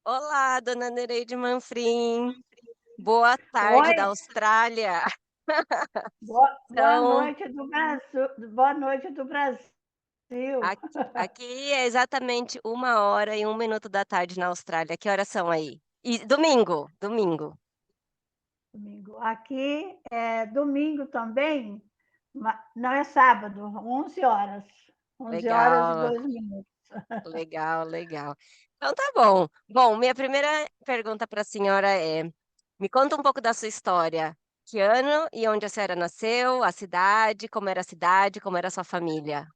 Olá, dona Nereide Manfrim. Boa tarde Oi, da Austrália. boa Então, noite do Brasil, boa noite do Brasil. aqui é exatamente 1h01 da tarde na Austrália. Que horas são aí? E domingo, domingo. Domingo. Aqui é domingo também, não é sábado, 11 horas. 11 horas e Legal, 2 minutos. legal, legal. Então tá bom. Bom, minha primeira pergunta para a senhora é: me conta um pouco da sua história. Que ano e onde a senhora nasceu, a cidade, como era a sua família?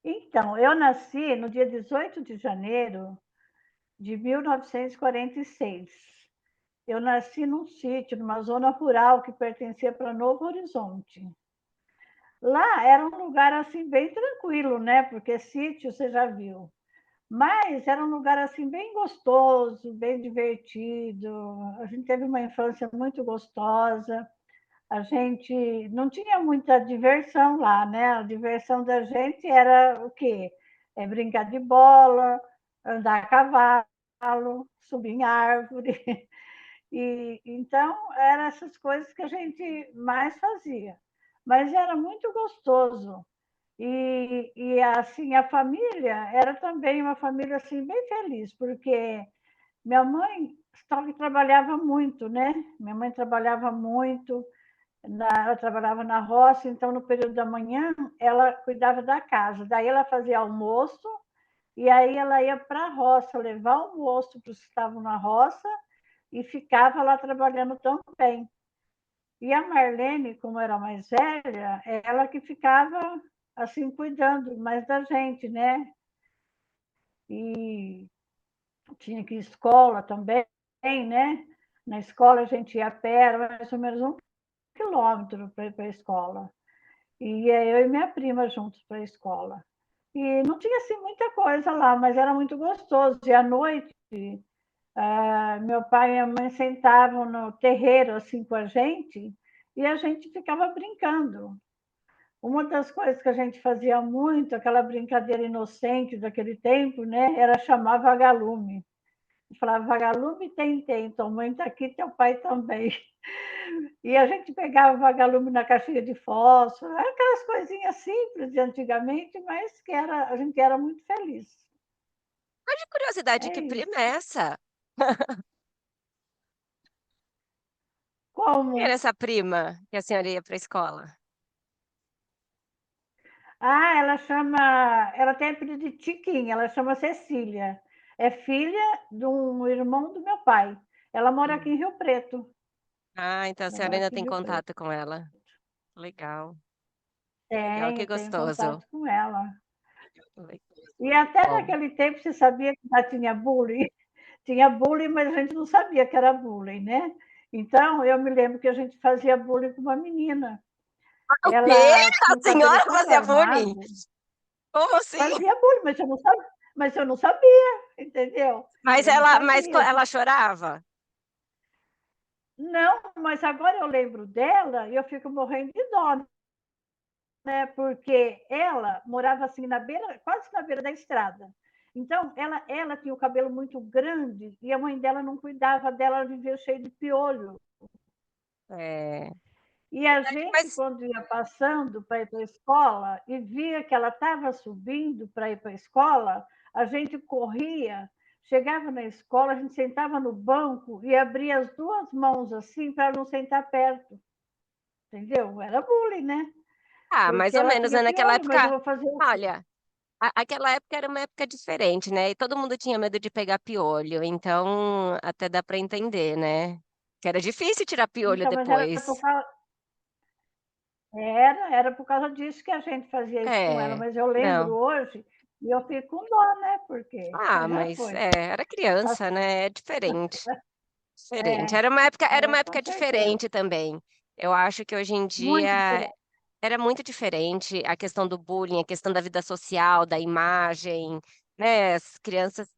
Então, eu nasci no dia 18 de janeiro de 1946. Eu nasci num sítio, numa zona rural que pertencia para Novo Horizonte. Lá era um lugar assim bem tranquilo, né? Porque sítio você já viu. Mas era um lugar assim bem gostoso, bem divertido. A gente teve uma infância muito gostosa. A gente não tinha muita diversão lá, né? A diversão da gente era o quê? É brincar de bola, andar a cavalo, subir em árvore. E então eram essas coisas que a gente mais fazia. Mas era muito gostoso. E assim, a família era também uma família assim bem feliz, porque minha mãe trabalhava muito, né? Minha mãe trabalhava muito, ela trabalhava na roça, então no período da manhã ela cuidava da casa. Daí ela fazia almoço e aí ela ia para a roça levar almoço para os que estavam na roça e ficava lá trabalhando também. E a Marlene, como era mais velha, ela que ficava assim cuidando mais da gente, né? E tinha que ir à escola também, né? Na escola a gente ia a pé, era mais ou menos 1 quilômetro para ir para a escola. E ia eu e minha prima juntos para a escola. E não tinha assim muita coisa lá, mas era muito gostoso. E à noite, meu pai e minha mãe sentavam no terreiro assim com a gente e a gente ficava brincando. Uma das coisas que a gente fazia muito, aquela brincadeira inocente daquele tempo, né, era chamar vagalume. Falava, vagalume tem, tua mãe está aqui, teu pai também. E a gente pegava vagalume na caixinha de fósforo, aquelas coisinhas simples de antigamente, mas que a gente era muito feliz. Mas de curiosidade, É que prima isso. é essa? Como? Quem era essa prima que a senhora ia para a escola? Ela tem apelido de Tiquinha, ela chama Cecília. É filha de um irmão do meu pai. Ela mora aqui Hum. em Rio Preto. Ah, então a Ela senhora mora ainda aqui em tem Rio contato Preto. com ela. Legal, legal, que Tenho gostoso. contato com ela. Le E até Bom, naquele tempo, você sabia que já tinha bullying? Tinha bullying, mas a gente não sabia que era bullying, né? Então, eu me lembro que a gente fazia bullying com uma menina. o quê? Ela tinha A o cabelo senhora todo fazia bullying? armado, Como assim? fazia bullying, mas eu não sabia, entendeu? Mas Eu não sabia. ela chorava? Não, mas agora eu lembro dela e eu fico morrendo de dó, né? Porque ela morava assim na beira, quase na beira da estrada. Então, ela tinha o cabelo muito grande e a mãe dela não cuidava dela, ela vivia cheia de piolho. É, E a verdade, gente, mas quando ia passando para ir para a escola e via que ela estava subindo para ir para a escola, a gente corria, chegava na escola, a gente sentava no banco e abria as duas mãos assim para não sentar perto, entendeu? Era bullying, né? mais Porque ou ela menos, tinha né, naquela piolho, mas eu época vou fazer o quê? olha, a aquela época era uma época diferente, né, e todo mundo tinha medo de pegar piolho, então até dá para entender, né, que era difícil tirar piolho Então, mas era depois. por causa, era por causa disso que a gente fazia isso com ela, É, mas eu lembro não. hoje e eu fico com dó, né? Porque Ah, mas já mas, foi. era criança, Passou. né, é diferente, diferente. É, Era uma com época certeza. diferente também. Eu acho que hoje em Muito dia diferente. era muito diferente a questão do bullying, a questão da vida social, da imagem, né, as crianças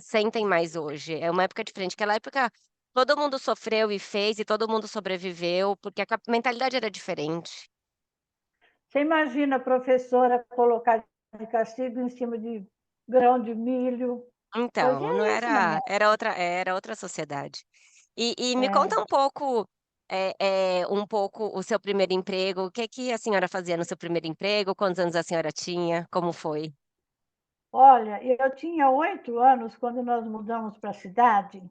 sentem mais hoje. É uma época diferente. Aquela época todo mundo sofreu e fez e todo mundo sobreviveu, porque a mentalidade era diferente. Você imagina a professora colocar de castigo em cima de grão de milho, Hoje Então, não é isso, era menina. era outra sociedade. E me É. conta um pouco o seu primeiro emprego, o que que a senhora fazia no seu primeiro emprego, quantos anos a senhora tinha, como foi? Olha, eu tinha 8 anos quando nós mudamos para a cidade,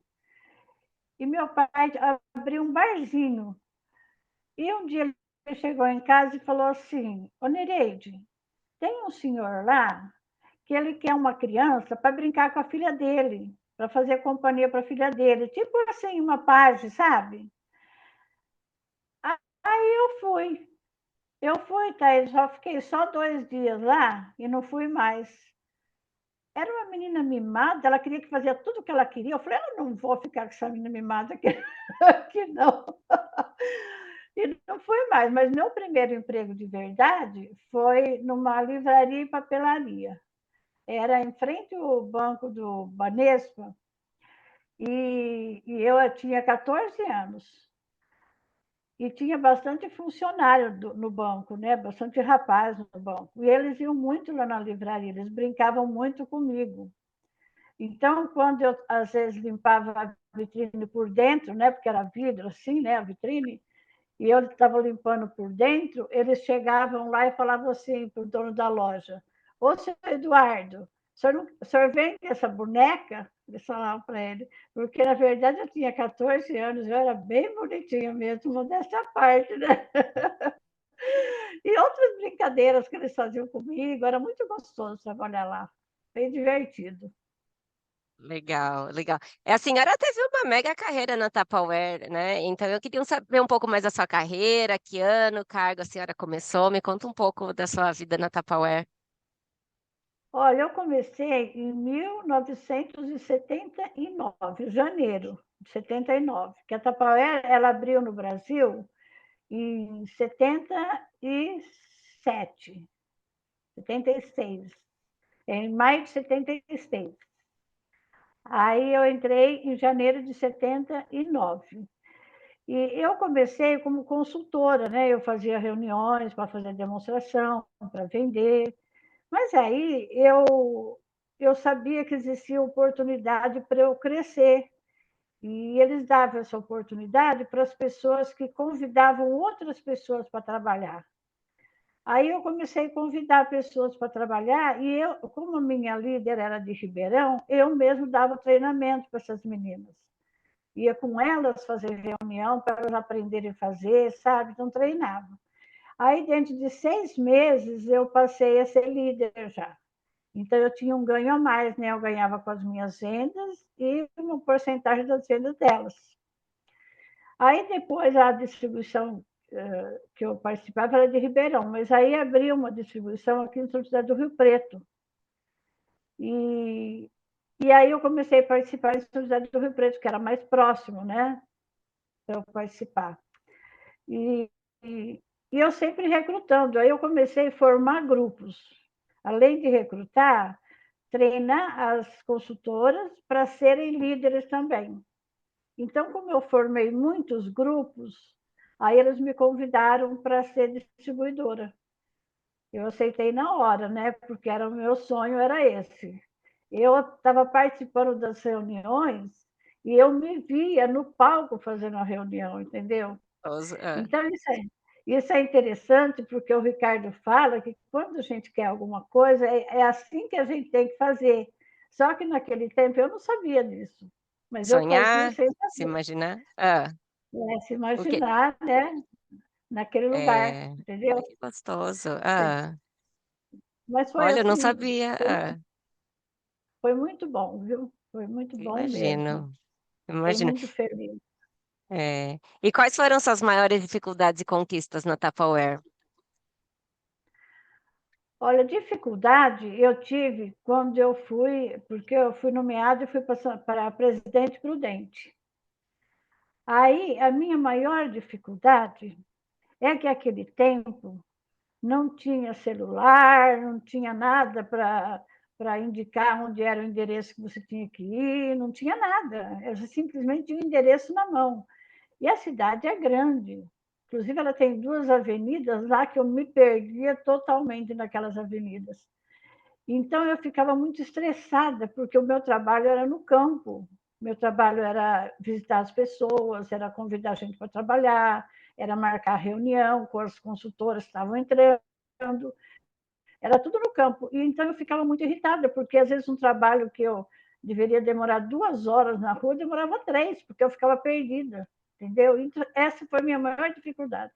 e meu pai abriu um barzinho. E um dia ele chegou em casa e falou assim: Ô Nereide, tem um senhor lá que ele quer uma criança para brincar com a filha dele, para fazer companhia para a filha dele, tipo assim, uma paz, sabe? Aí eu fui, tá? Só fiquei só 2 dias lá e não fui mais. Era uma menina mimada, ela queria que fazia tudo o que ela queria. Eu falei, eu não vou ficar com essa menina mimada aqui, aqui não. E não fui mais, mas meu primeiro emprego de verdade foi numa livraria e papelaria. Era em frente ao banco do Banespa, e eu tinha 14 anos. E tinha bastante funcionário no banco, né? Bastante rapaz no banco. E eles iam muito lá na livraria, eles brincavam muito comigo. Então, quando eu, às vezes, limpava a vitrine por dentro, né? Porque era vidro assim, né? A vitrine, e eu estava limpando por dentro, eles chegavam lá e falavam assim para o dono da loja: Ô, senhor Eduardo, o senhor vende essa boneca? Eles falavam para ele, porque na verdade eu tinha 14 anos, eu era bem bonitinha mesmo, modéstia à parte, né? E outras brincadeiras que eles faziam comigo, era muito gostoso trabalhar lá, bem divertido. Legal, legal. A senhora teve uma mega carreira na Tupperware, né, então eu queria saber um pouco mais da sua carreira, que ano, cargo a senhora começou, me conta um pouco da sua vida na Tupperware. Olha, eu comecei em 1979, janeiro de 79, que a Tupperware ela abriu no Brasil em 77, 76, em maio de 76. Aí eu entrei em janeiro de 79. E eu comecei como consultora, né? Eu fazia reuniões para fazer demonstração, para vender. Mas aí eu sabia que existia oportunidade para eu crescer. E eles davam essa oportunidade para as pessoas que convidavam outras pessoas para trabalhar. Aí eu comecei a convidar pessoas para trabalhar, e eu, como a minha líder era de Ribeirão, eu mesmo dava treinamento para essas meninas. Ia com elas fazer reunião para elas aprenderem a fazer, sabe? Então treinava. Aí, dentro de 6 meses, eu passei a ser líder já. Então, eu tinha um ganho a mais, né? Eu ganhava com as minhas vendas e uma porcentagem das vendas delas. Aí, depois, a distribuição que eu participava era de Ribeirão, mas aí abriu uma distribuição aqui em São José do Rio Preto. E, e aí eu comecei a participar em São José do Rio Preto, que era mais próximo, né? Para eu participar. E, e, e eu sempre recrutando. Aí eu comecei a formar grupos. Além de recrutar, treinar as consultoras para serem líderes também. Então, como eu formei muitos grupos, aí eles me convidaram para ser distribuidora. Eu aceitei na hora, né? Porque era o meu sonho, era esse. Eu estava participando das reuniões e eu me via no palco fazendo a reunião, entendeu? Então, isso é interessante, porque o Ricardo fala que quando a gente quer alguma coisa, é assim que a gente tem que fazer. Só que naquele tempo eu não sabia disso, mas eu fazia Sonhar, sem se saber, imaginar. né? Se O que imaginar, né? Naquele lugar, Ai, entendeu? que gostoso. Mas foi Olha, eu não assim, sabia. foi muito bom, viu? Foi muito bom mesmo. Imagino, Fiquei imagino. muito feliz. E quais foram suas maiores dificuldades e conquistas na Tupperware? Olha, dificuldade eu tive quando eu fui, porque eu fui nomeada e fui para presidente prudente. Aí, a minha maior dificuldade é que, naquele tempo, não tinha celular, não tinha nada para indicar onde era o endereço que você tinha que ir, não tinha nada. Eu simplesmente tinha o endereço na mão. E a cidade é grande. Inclusive, ela tem 2 avenidas lá que eu me perdia totalmente naquelas avenidas. Então, eu ficava muito estressada, porque o meu trabalho era no campo. Meu trabalho era visitar as pessoas, era convidar a gente para trabalhar, era marcar reunião com as consultoras que estavam entrando, era tudo no campo. E então eu ficava muito irritada, porque às vezes um trabalho que eu deveria demorar 2 horas na rua, demorava 3, porque eu ficava perdida, entendeu? Então, essa foi a minha maior dificuldade.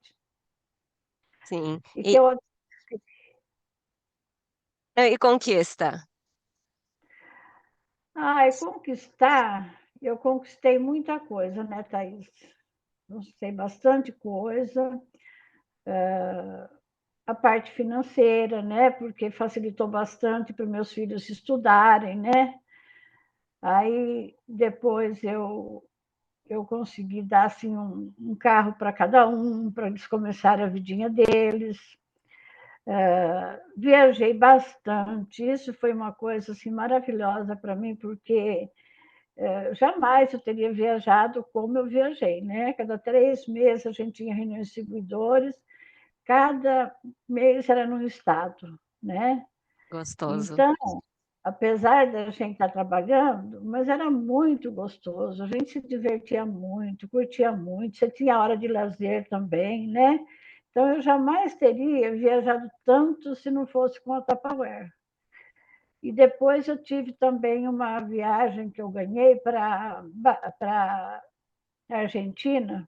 Sim. E que eu E conquista? conquistar, eu conquistei muita coisa, né, Thaís? Conquistei bastante coisa. A parte financeira, né? Porque facilitou bastante para os meus filhos estudarem, né? Aí depois eu consegui dar assim um carro para cada um, para eles começarem a vidinha deles. Viajei bastante, isso foi uma coisa assim maravilhosa para mim, porque jamais eu teria viajado como eu viajei, né? Cada 3 meses a gente tinha reuniões de distribuidores, cada mês era num estado, né? Gostoso. Então, apesar da gente estar trabalhando, mas era muito gostoso, a gente se divertia muito, curtia muito, você tinha hora de lazer também, né? Então, eu jamais teria viajado tanto se não fosse com a Tupperware. E depois eu tive também uma viagem que eu ganhei para a Argentina,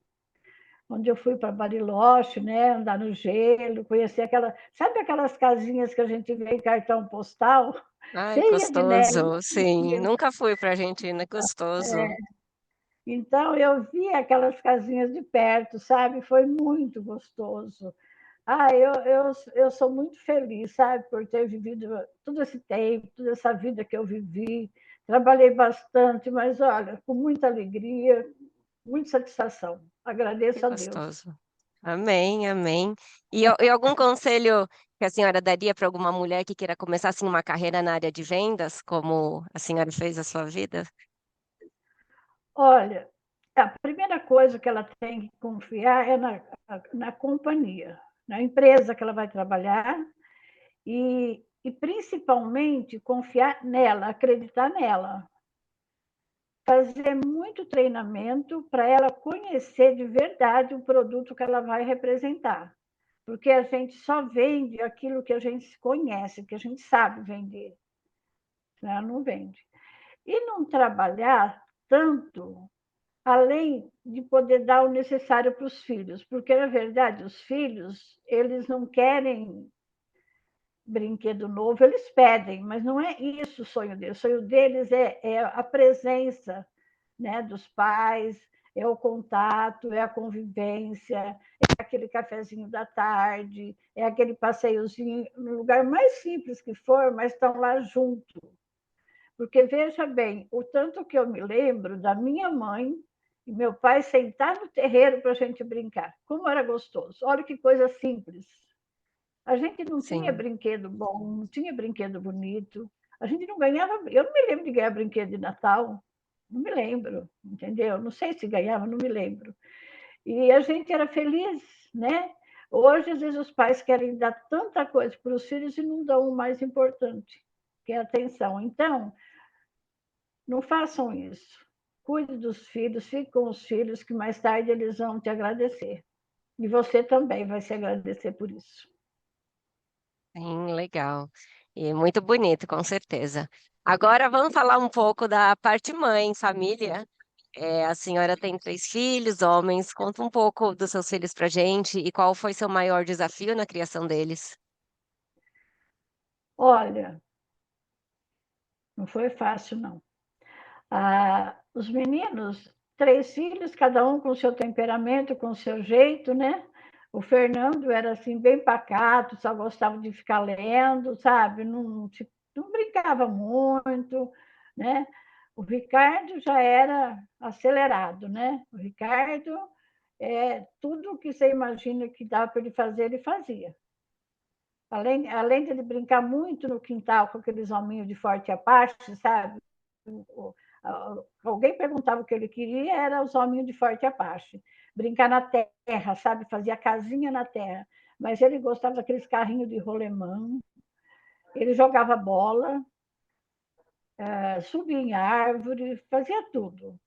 onde eu fui para Bariloche, né, andar no gelo, conhecer sabe aquelas casinhas que a gente vê em cartão postal, Ai, cheia de neve. gostoso. Sim, nunca fui para Argentina, gostoso. Então eu vi aquelas casinhas de perto, sabe? Foi muito gostoso. Eu sou muito feliz, sabe, por ter vivido todo esse tempo, toda essa vida que eu vivi. Trabalhei bastante, mas olha, com muita alegria, muita satisfação. Que Agradeço a Deus. gostoso. Amém, amém. E algum conselho que a senhora daria para alguma mulher que queira começar assim uma carreira na área de vendas, como a senhora fez a sua vida? Olha, a primeira coisa que ela tem que confiar é na companhia, na empresa que ela vai trabalhar e principalmente confiar nela, acreditar nela. Fazer muito treinamento para ela conhecer de verdade o produto que ela vai representar. Porque a gente só vende aquilo que a gente conhece, que a gente sabe vender. Ela não vende. E não trabalhar tanto além de poder dar o necessário para os filhos, porque na verdade os filhos, eles não querem brinquedo novo, eles pedem, mas não é isso o sonho deles. O sonho deles é a presença, né, dos pais, é o contato, é a convivência, é aquele cafezinho da tarde, é aquele passeiozinho no lugar mais simples que for, mas estão lá junto. Porque veja bem, o tanto que eu me lembro da minha mãe e meu pai sentar no terreiro para a gente brincar. Como era gostoso. Olha que coisa simples. A gente não tinha Sim, brinquedo bom, não tinha brinquedo bonito. A gente não ganhava. Eu não me lembro de ganhar brinquedo de Natal. Não me lembro, entendeu? Não sei se ganhava, não me lembro. E a gente era feliz, né? Hoje, às vezes, os pais querem dar tanta coisa para os filhos e não dão o mais importante, que é a atenção. Então, não façam isso. Cuide dos filhos, fique com os filhos, que mais tarde eles vão te agradecer. E você também vai se agradecer por isso. sim, legal. E muito bonito, com certeza. Agora vamos falar um pouco da parte mãe, família. A senhora tem 3 filhos, homens. Conta um pouco dos seus filhos pra gente e qual foi seu maior desafio na criação deles. Olha, não foi fácil, não. Os meninos, 3 filhos, cada um com o seu temperamento, com o seu jeito, né? O Fernando era assim, bem pacato, só gostava de ficar lendo, sabe? Não brincava muito, né? O Ricardo já era acelerado, né? O Ricardo, tudo que você imagina que dá para ele fazer, ele fazia. Além de ele brincar muito no quintal com aqueles hominhos de forte Apache, sabe? Alguém perguntava o que ele queria, era os hominhos de forte Apache. Brincar na terra, sabe? Fazia casinha na terra. Mas ele gostava daqueles carrinhos de rolemã. Ele jogava bola, subia em árvore, fazia tudo.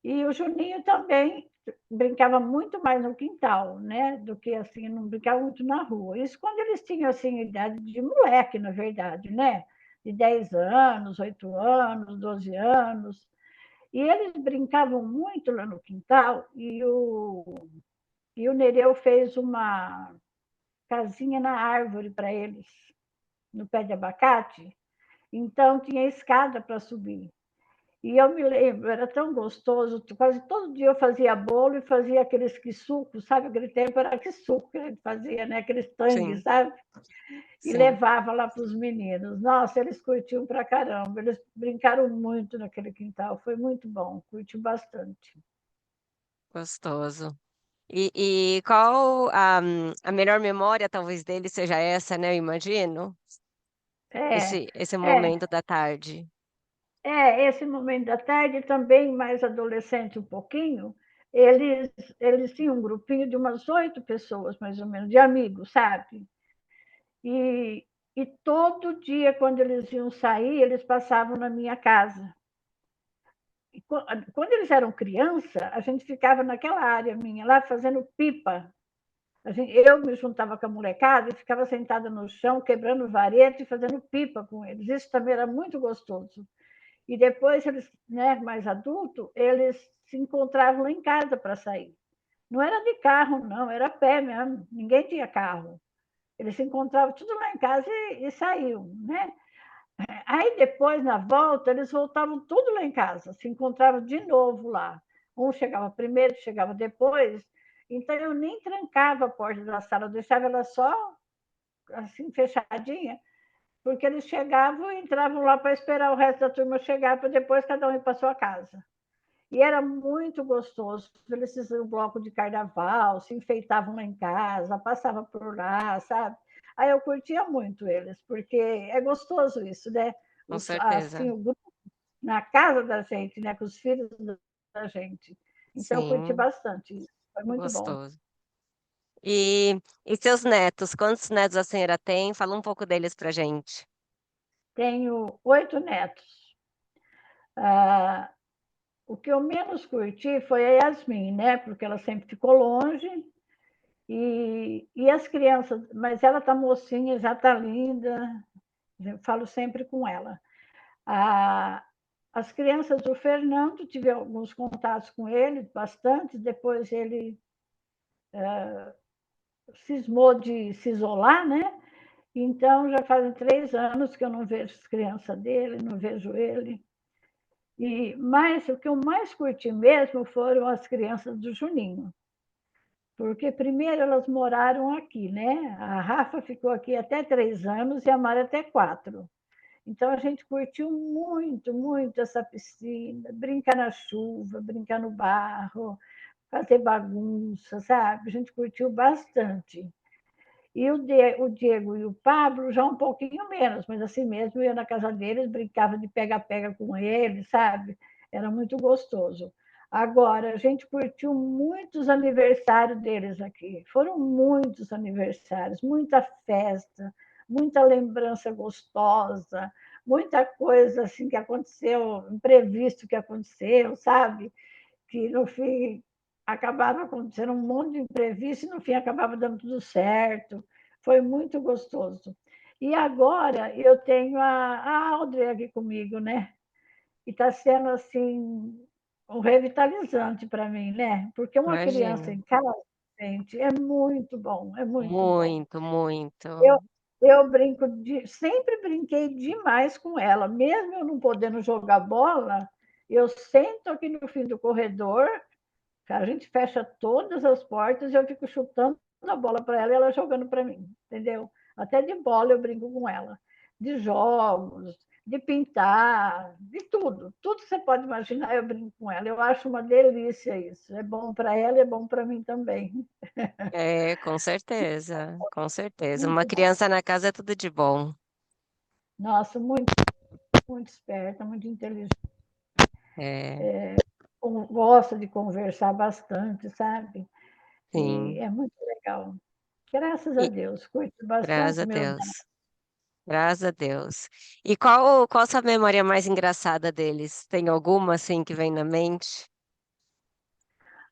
E o Juninho também brincava muito mais no quintal, né? Do que assim, não brincava muito na rua. Isso quando eles tinham assim idade de moleque, na verdade, né? De 10 anos, 8 anos, 12 anos. E eles brincavam muito lá no quintal e o Nereu fez uma casinha na árvore para eles, no pé de abacate. Então tinha escada para subir. E eu me lembro, era tão gostoso, quase todo dia eu fazia bolo e fazia aqueles quisucos, sabe? Aquele tempo era quisuco que a gente fazia, né? Aqueles tangues, Sim, sabe? E sim, levava lá para os meninos. Nossa, eles curtiam pra caramba, eles brincaram muito naquele quintal, foi muito bom, curtiu bastante. gostoso. E qual a melhor memória talvez dele seja essa, né, eu imagino? É, Esse é, momento da tarde. esse momento da tarde também, mais adolescente um pouquinho, eles, eles tinham um grupinho de umas 8 pessoas, mais ou menos, de amigos, sabe? E, e todo dia, quando eles iam sair, eles passavam na minha casa. E quando eles eram criança, a gente ficava naquela área minha lá fazendo pipa. Eu me juntava com a molecada e ficava sentada no chão, quebrando vareta e fazendo pipa com eles. Isso também era muito gostoso. E depois, eles, né, mais adultos, eles se encontravam lá em casa para sair. Não era de carro, não, era a pé mesmo. Ninguém tinha carro. Eles se encontravam tudo lá em casa e saíam, né? Aí depois, na volta, eles voltavam tudo lá em casa, se encontravam de novo lá. Um chegava primeiro, chegava depois. Então eu nem trancava a porta da sala, eu deixava ela só assim fechadinha, porque eles chegavam e entravam lá para esperar o resto da turma chegar, para depois cada um ir para sua casa. E era muito gostoso. Eles fizeram um bloco de carnaval, se enfeitavam lá em casa, passavam por lá, sabe? Aí eu curtia muito eles, porque é gostoso isso, né? Com Assim, certeza. o grupo na casa da gente, né? Com os filhos da gente. Então, eu curti Sim, bastante isso. Foi muito bom. gostoso. E seus netos, quantos netos a senhora tem? Fala um pouco deles pra gente. Tenho 8 netos. Ah, o que eu menos curti foi a Yasmin, né? Porque ela sempre ficou longe. E as crianças, mas ela está mocinha, já está linda, eu falo sempre com ela. As crianças do Fernando, tive alguns contatos com ele, bastante, depois ele cismou de se isolar, né? Então, já fazem 3 anos que eu não vejo as crianças dele, não vejo ele. Mas o que eu mais curti mesmo foram as crianças do Juninho. Porque primeiro elas moraram aqui, né? A Rafa ficou aqui até 3 anos e a Mara até 4. Então a gente curtiu muito, muito essa piscina, brincar na chuva, brincar no barro, fazer bagunça, sabe? A gente curtiu bastante. E o Diego e o Pablo já um pouquinho menos, mas assim mesmo, eu ia na casa deles, brincava de pega-pega com eles, sabe? Era muito gostoso. Agora, a gente curtiu muitos aniversários deles aqui. Foram muitos aniversários, muita festa, muita lembrança gostosa, muita coisa assim que aconteceu, imprevisto que aconteceu, sabe? Que no fim acabava acontecendo um monte de imprevisto e no fim acabava dando tudo certo. Foi muito gostoso. E agora eu tenho a Audrey aqui comigo, né? E está sendo assim um revitalizante para mim, né? Porque uma criança Imagino. em casa, gente, é muito bom, é muito bom. Muito, muito. Eu, eu sempre brinquei demais com ela, mesmo eu não podendo jogar bola, eu sento aqui no fim do corredor, a gente fecha todas as portas e eu fico chutando a bola para ela e ela jogando para mim, entendeu? Até de bola eu brinco com ela. De jogos, de pintar, de tudo. Tudo que você pode imaginar eu brinco com ela. Eu acho uma delícia isso. É bom para ela e é bom para mim também. É, com certeza, com certeza. Uma Muito bom. criança na casa é tudo de bom. Nossa, muito, muito esperta, muito inteligente. É, Gosta de conversar bastante, sabe? E sim. é muito legal. Graças a E Deus, curto graças bastante a meu. Deus. Graças a Deus. E qual a sua memória mais engraçada deles? Tem alguma assim que vem na mente?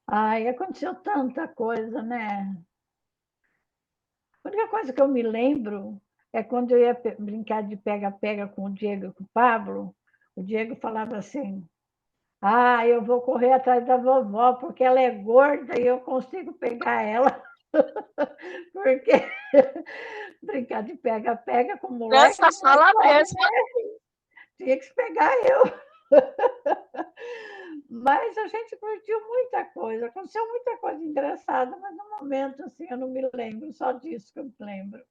Ai, aconteceu tanta coisa, né? A única coisa que eu me lembro é quando eu ia brincar de pega-pega com o Diego e com o Pablo. O Diego falava assim: Ah, eu vou correr atrás da vovó, porque ela é gorda e eu consigo pegar ela. Porque brincar de pega-pega com moleque Essa não é fala fácil, mesmo. né? Tinha que se pegar eu. Mas a gente curtiu muita coisa, aconteceu muita coisa engraçada, mas no momento assim eu não me lembro, só disso que eu me lembro.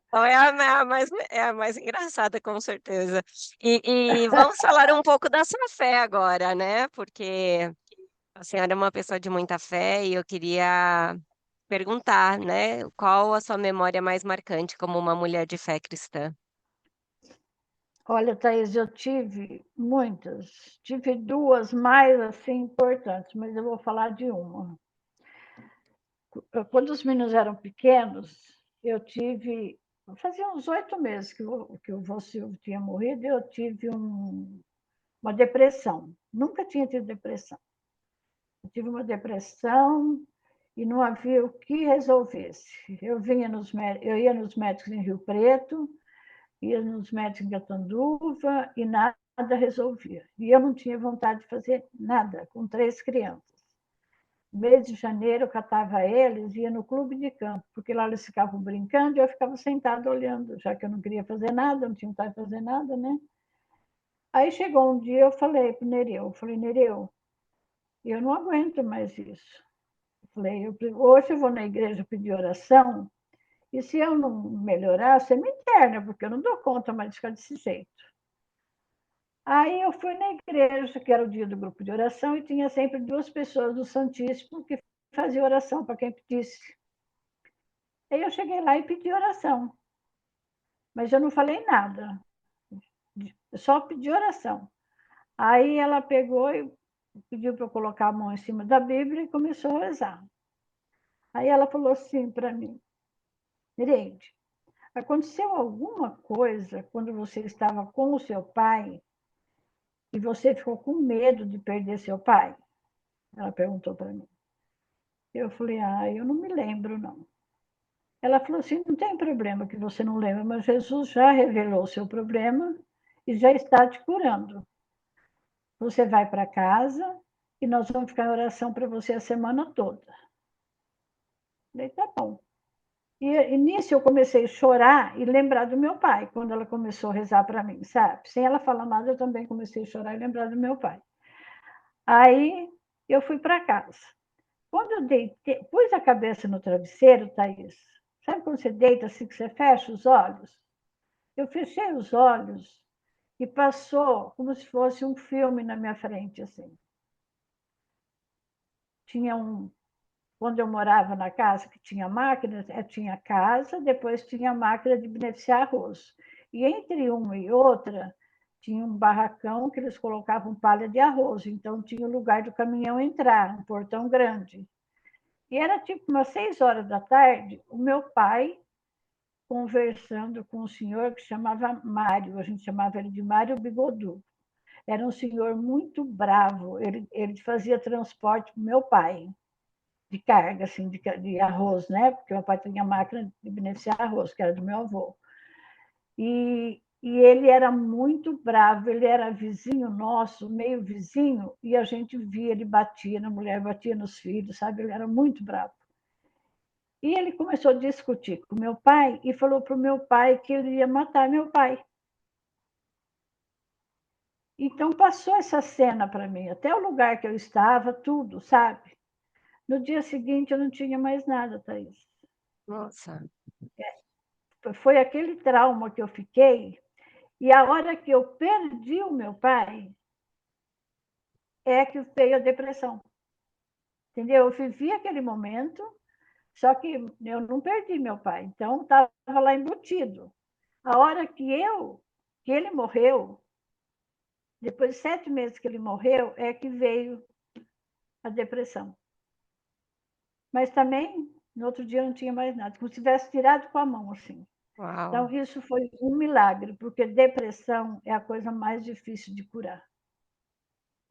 Então é a mais engraçada, com certeza. E vamos falar um pouco da sua fé agora, né? Porque a senhora é uma pessoa de muita fé e eu queria perguntar, né? Qual a sua memória mais marcante como uma mulher de fé cristã? Olha, Thaís, eu tive muitas, tive duas mais assim importantes, mas eu vou falar de uma. Quando os meninos eram pequenos, eu tive, fazia uns 8 meses que o vô Silvio tinha morrido, eu tive uma depressão. Nunca tinha tido depressão. Eu tive uma depressão e não havia o que resolvesse. Eu ia nos médicos em Rio Preto, ia nos médicos em Catanduva e nada resolvia. E eu não tinha vontade de fazer nada com 3 crianças. Mês de janeiro, eu catava eles e ia no clube de campo, porque lá eles ficavam brincando e eu ficava sentada olhando, já que eu não queria fazer nada, não tinha vontade de fazer nada, né? Aí chegou um dia, eu falei para o Nereu, Nereu, eu não aguento mais isso. Hoje eu vou na igreja pedir oração, e se eu não melhorar, você me interna, porque eu não dou conta mais de ficar desse jeito. Aí eu fui na igreja, que era o dia do grupo de oração, e tinha sempre 2 pessoas do Santíssimo que faziam oração para quem pedisse. Aí eu cheguei lá e pedi oração, mas eu não falei nada, eu só pedi oração. Aí ela pegou e pediu para eu colocar a mão em cima da Bíblia e começou a rezar. Aí ela falou assim para mim: Nereide, aconteceu alguma coisa quando você estava com o seu pai e você ficou com medo de perder seu pai? Ela perguntou para mim. Eu falei: eu não me lembro, não. Ela falou assim: não tem problema que você não lembra, mas Jesus já revelou o seu problema e já está te curando. Você vai para casa e nós vamos ficar em oração para você a semana toda. Falei: tá bom. E nisso eu comecei a chorar e lembrar do meu pai, quando ela começou a rezar para mim, sabe? Sem ela falar nada, eu também comecei a chorar e lembrar do meu pai. Aí eu fui para casa. Quando eu deitei, pus a cabeça no travesseiro, Thaís, sabe quando você deita assim, que você fecha os olhos? Eu fechei os olhos e passou como se fosse um filme na minha frente, assim. Tinha quando eu morava na casa que tinha máquina, tinha casa, depois tinha máquina de beneficiar arroz. E entre uma e outra, tinha um barracão que eles colocavam palha de arroz, então tinha o lugar do caminhão entrar, um portão grande. E era tipo umas 6 horas da tarde, o meu pai conversando com um senhor que chamava Mário, a gente chamava ele de Mário Bigodu. Era um senhor muito bravo, ele fazia transporte para o meu pai, de carga, assim, de arroz, né? Porque meu pai tinha máquina de beneficiar arroz, que era do meu avô. E ele era muito bravo, ele era vizinho nosso, meio vizinho, e a gente via, ele batia na mulher, batia nos filhos, sabe? Ele era muito bravo. E ele começou a discutir com meu pai e falou para o meu pai que ele ia matar meu pai. Então passou essa cena para mim, até o lugar que eu estava, tudo, sabe? No dia seguinte eu não tinha mais nada, Thaís. Nossa, Foi aquele trauma que eu fiquei, e a hora que eu perdi o meu pai, é que veio a depressão. Entendeu? Eu vivi aquele momento, só que eu não perdi meu pai, então estava lá embutido. A hora que ele morreu, depois de 7 meses que ele morreu, é que veio a depressão. Mas também, no outro dia, eu não tinha mais nada, como se tivesse tirado com a mão, assim. Uau. Então, isso foi um milagre, porque depressão é a coisa mais difícil de curar.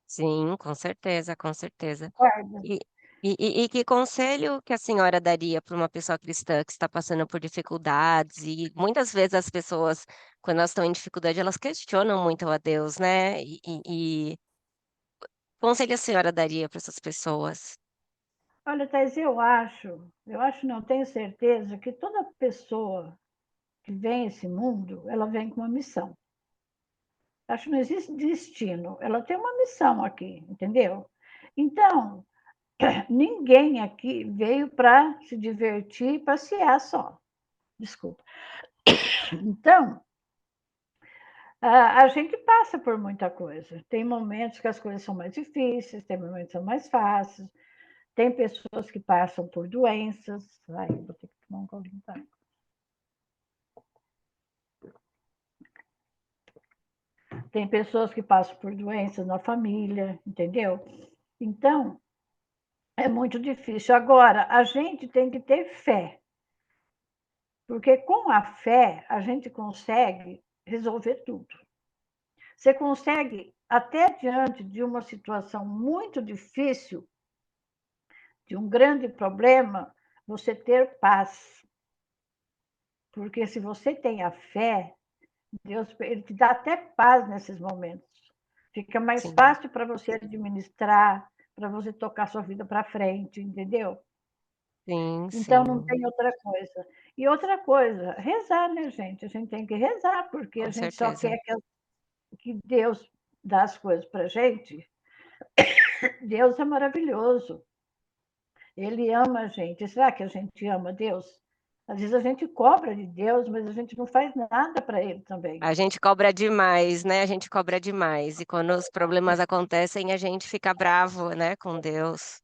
Sim, com certeza, com certeza. Concorda? E e que conselho que a senhora daria para uma pessoa cristã que está passando por dificuldades e muitas vezes as pessoas, quando elas estão em dificuldade, elas questionam muito a Deus, né, e conselho a senhora daria para essas pessoas? Olha, Thais, eu acho não, tenho certeza que toda pessoa que vem a esse mundo, ela vem com uma missão. Acho que não existe destino, ela tem uma missão aqui, entendeu? Então, ninguém aqui veio para se divertir e passear só. Desculpa. Então, a gente passa por muita coisa. Tem momentos que as coisas são mais difíceis, tem momentos que são mais fáceis, tem pessoas que passam por doenças. Ai, vou ter que tomar um golinho d'água. Tem pessoas que passam por doenças na família, entendeu? Então, é muito difícil. Agora, a gente tem que ter fé, porque com a fé a gente consegue resolver tudo. Você consegue, até diante de uma situação muito difícil, de um grande problema, você ter paz. Porque se você tem a fé, Deus ele te dá até paz nesses momentos. Fica mais Sim, fácil para você administrar, para você tocar sua vida para frente, entendeu? sim, Então não sim, tem outra coisa. E outra coisa, rezar, né, gente? A gente tem que rezar, porque a com gente só certeza. quer que Deus dá as coisas para a gente. Deus é maravilhoso. Ele ama a gente. Será que a gente ama Deus? Às vezes a gente cobra de Deus, mas a gente não faz nada para ele também. A gente cobra demais, né, a gente cobra demais e quando os problemas acontecem a gente fica bravo, né, com Deus.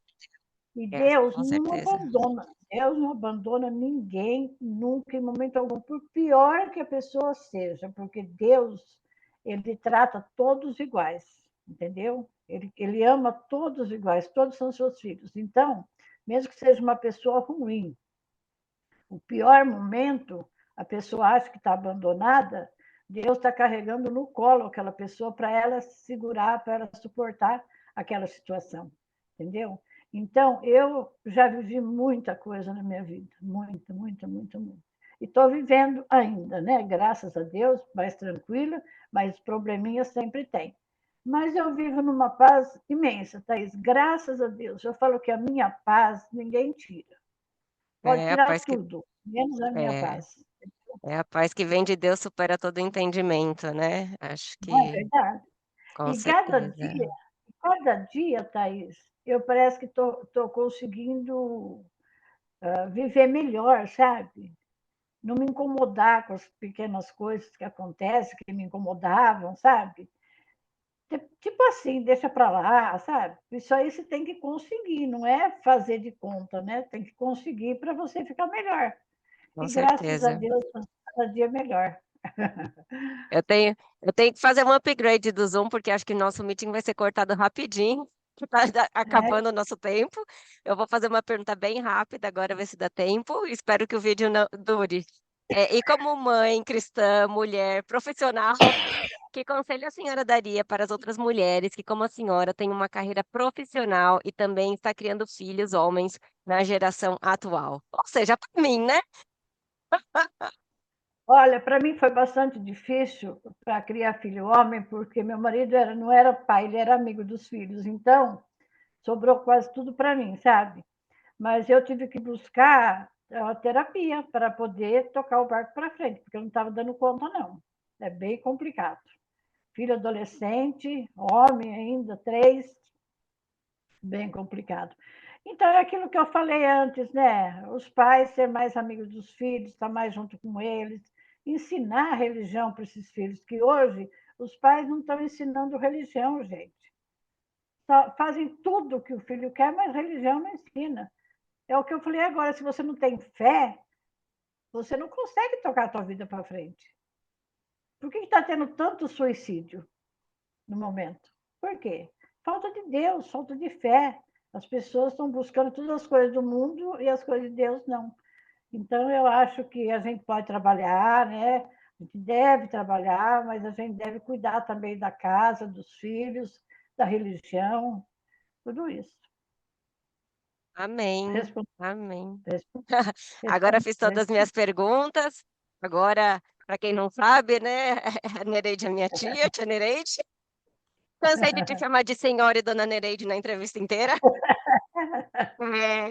E É, Deus com não certeza. abandona. Deus não abandona ninguém, nunca, em momento algum, por pior que a pessoa seja, porque Deus, ele trata todos iguais, entendeu? Ele ama todos iguais, todos são seus filhos. Então, mesmo que seja uma pessoa ruim, o pior momento, a pessoa acha que está abandonada, Deus está carregando no colo aquela pessoa para ela segurar, para ela suportar aquela situação, entendeu? Então, eu já vivi muita coisa na minha vida, muita, muita, muita, muita. E estou vivendo ainda, né? Graças a Deus, mais tranquila, mas probleminhas sempre tem. Mas eu vivo numa paz imensa, Thaís, graças a Deus. Eu falo que a minha paz ninguém tira. Pode É a tirar paz que tudo, menos a minha é, paz. é a paz que vem de Deus supera todo entendimento, né, acho Não é que verdade? com E certeza. cada dia, Thaís, eu parece que estou conseguindo viver melhor, sabe? Não me incomodar com as pequenas coisas que acontecem, que me incomodavam, sabe? Tipo assim, deixa para lá, sabe? Isso aí você tem que conseguir, não é fazer de conta, né? Tem que conseguir para você ficar melhor. Com E graças a certeza. Deus, cada dia melhor. Eu tenho que fazer um upgrade do Zoom, porque acho que nosso meeting vai ser cortado rapidinho, que tá É, acabando o nosso tempo. Eu vou fazer uma pergunta bem rápida agora, ver se dá tempo. Espero que o vídeo não dure. E como mãe cristã, mulher, profissional, que conselho a senhora daria para as outras mulheres que, como a senhora, tem uma carreira profissional e também está criando filhos homens na geração atual? Ou seja, para mim, né? olha, para mim foi bastante difícil para criar filho homem, porque meu marido não era pai, ele era amigo dos filhos, então sobrou quase tudo para mim, sabe? Mas eu tive que buscar a terapia para poder tocar o barco para frente, porque eu não estava dando conta, não. É bem complicado. Filho adolescente, homem ainda, 3, bem complicado. Então, é aquilo que eu falei antes, né? Os pais ser mais amigos dos filhos, estar mais junto com eles, ensinar a religião para esses filhos, que hoje os pais não estão ensinando religião, gente. Só fazem tudo o que o filho quer, mas religião não ensina. É o que eu falei agora, se você não tem fé, você não consegue tocar a tua vida para frente. Por que está tendo tanto suicídio no momento? Por quê? Falta de Deus, falta de fé. As pessoas estão buscando todas as coisas do mundo e as coisas de Deus não. Então, eu acho que a gente pode trabalhar, né? A gente deve trabalhar, mas a gente deve cuidar também da casa, dos filhos, da religião, tudo isso. Amém, Respon- amém. Agora fiz todas as Respondi. minhas perguntas. Agora, para quem não sabe, né? A Nereide é minha tia Nereide. Cansei de te chamar de senhora e dona Nereide na entrevista inteira.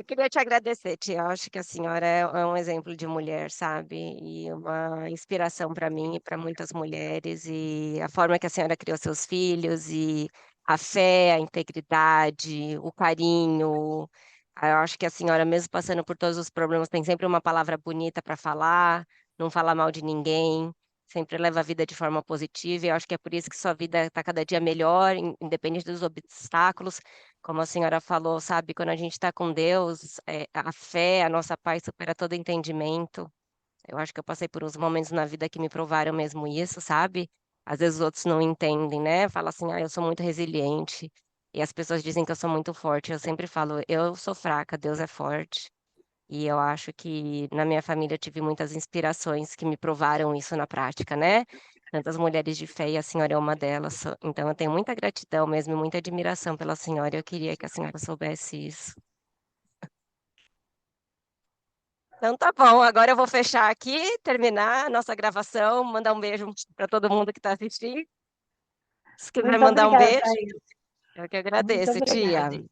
Queria te agradecer, tia. Eu acho que a senhora é um exemplo de mulher, sabe? E uma inspiração para mim e para muitas mulheres. E a forma que a senhora criou seus filhos, e a fé, a integridade, o carinho. Eu acho que a senhora, mesmo passando por todos os problemas, tem sempre uma palavra bonita para falar, não fala mal de ninguém, sempre leva a vida de forma positiva. E eu acho que é por isso que sua vida está cada dia melhor, independente dos obstáculos. Como a senhora falou, sabe, quando a gente está com Deus, a fé, a nossa paz supera todo entendimento. Eu acho que eu passei por uns momentos na vida que me provaram mesmo isso, sabe? Às vezes os outros não entendem, né? Fala assim, ah, eu sou muito resiliente. E as pessoas dizem que eu sou muito forte. Eu sempre falo, eu sou fraca, Deus é forte. E eu acho que na minha família eu tive muitas inspirações que me provaram isso na prática, né? Tantas mulheres de fé e a senhora é uma delas. Então eu tenho muita gratidão mesmo, e muita admiração pela senhora. Eu queria que a senhora soubesse isso. Então tá bom, agora eu vou fechar aqui, terminar a nossa gravação, mandar um beijo para todo mundo que está assistindo. Se quiser Muito mandar um obrigada, beijo, Thaís. eu que Muito agradeço, tia. obrigada. Tá?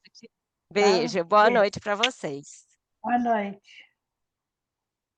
Beijo, boa Beijo. noite para vocês. Boa noite.